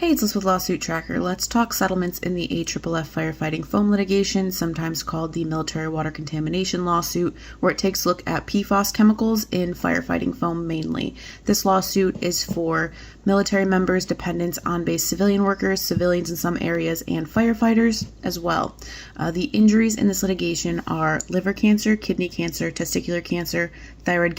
Hey, it's Liz with Lawsuit Tracker. Let's talk settlements in the AFFF Firefighting Foam litigation, sometimes called the Military Water Contamination Lawsuit, where it takes a look at PFAS chemicals in firefighting foam mainly. This lawsuit is for military members, dependents, on-base civilian workers, civilians in some areas, and firefighters as well. The injuries in this litigation are liver cancer, kidney cancer, testicular cancer, thyroid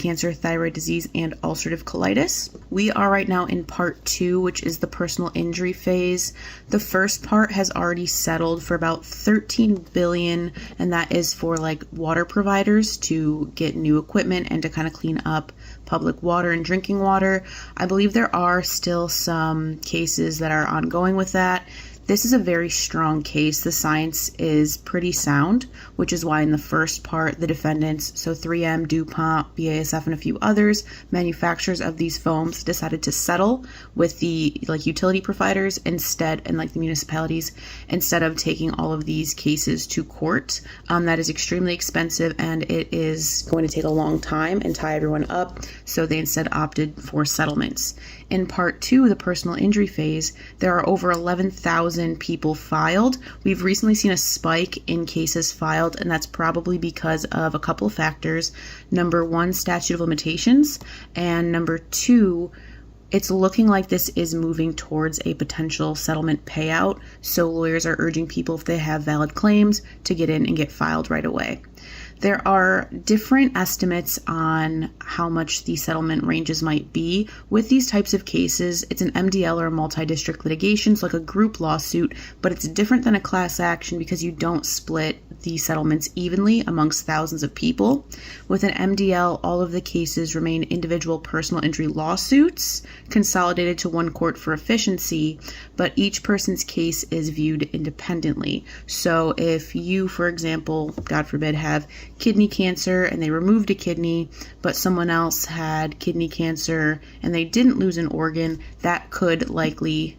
disease, and ulcerative colitis. We are right now in part 2, which is the personal injury phase. The first part has already settled for about $13 billion, and that is for like water providers to get new equipment and to kind of clean up public water and drinking water. I believe there are still some cases that are ongoing with that. This is a very strong case. The science is pretty sound, which is why in the first part, the defendants, so 3M, DuPont, BASF, and a few others, manufacturers of these foams, decided to settle with the utility providers instead, and the municipalities, instead of taking all of these cases to court. That is extremely expensive, and it is going to take a long time and tie everyone up, so they instead opted for settlements. In part 2, the personal injury phase, there are over 11,000 people filed. We've recently seen a spike in cases filed, and that's probably because of a couple of factors. Number 1, statute of limitations, and number 2, it's looking like this is moving towards a potential settlement payout, so lawyers are urging people, if they have valid claims, to get in and get filed right away. There are different estimates on how much the settlement ranges might be. With these types of cases, it's an MDL or a multi-district litigation, so like a group lawsuit, but it's different than a class action because you don't split the settlements evenly amongst thousands of people. With an MDL, all of the cases remain individual personal injury lawsuits, consolidated to one court for efficiency, but each person's case is viewed independently. So if you, for example, God forbid, have kidney cancer and they removed a kidney, but someone else had kidney cancer and they didn't lose an organ, that could likely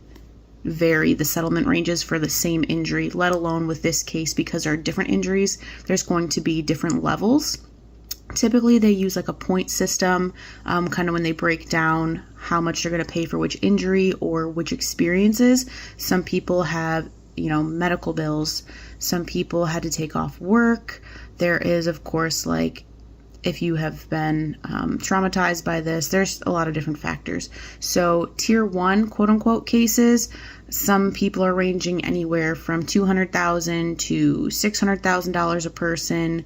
vary the settlement ranges for the same injury, let alone with this case, because there are different injuries, there's going to be different levels. Typically they use like a point system, kind of when they break down how much they're going to pay for which injury or which experiences. Some people have medical bills. Some people had to take off work. There is, of course, if you have been traumatized by this, there's a lot of different factors. So tier 1, quote unquote, cases, some people are ranging anywhere from $200,000 to $600,000 a person.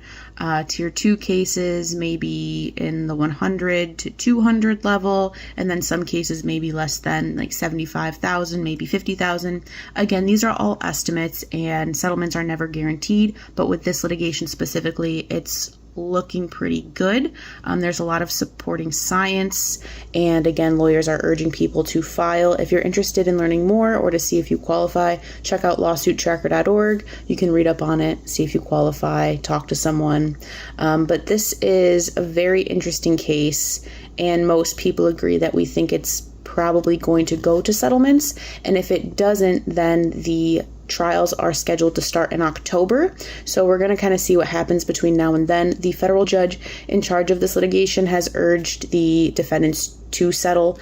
Tier 2 cases maybe in the 100 to 200 level, and then some cases maybe less than $75,000, maybe $50,000. Again, these are all estimates and settlements are never guaranteed, but with this litigation specifically, it's looking pretty good. There's a lot of supporting science, and again, lawyers are urging people to file. If you're interested in learning more or to see if you qualify, check out lawsuittracker.org. You can read up on it, see if you qualify, talk to someone. But this is a very interesting case, and most people agree that we think it's probably going to go to settlements, and if it doesn't, then the trials are scheduled to start in October. So we're going to kind of see what happens between now and then. The federal judge in charge of this litigation has urged the defendants to settle.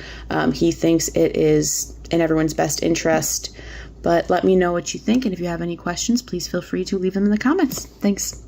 He thinks it is in everyone's best interest. But let me know what you think, and if you have any questions, please feel free to leave them in the comments. Thanks.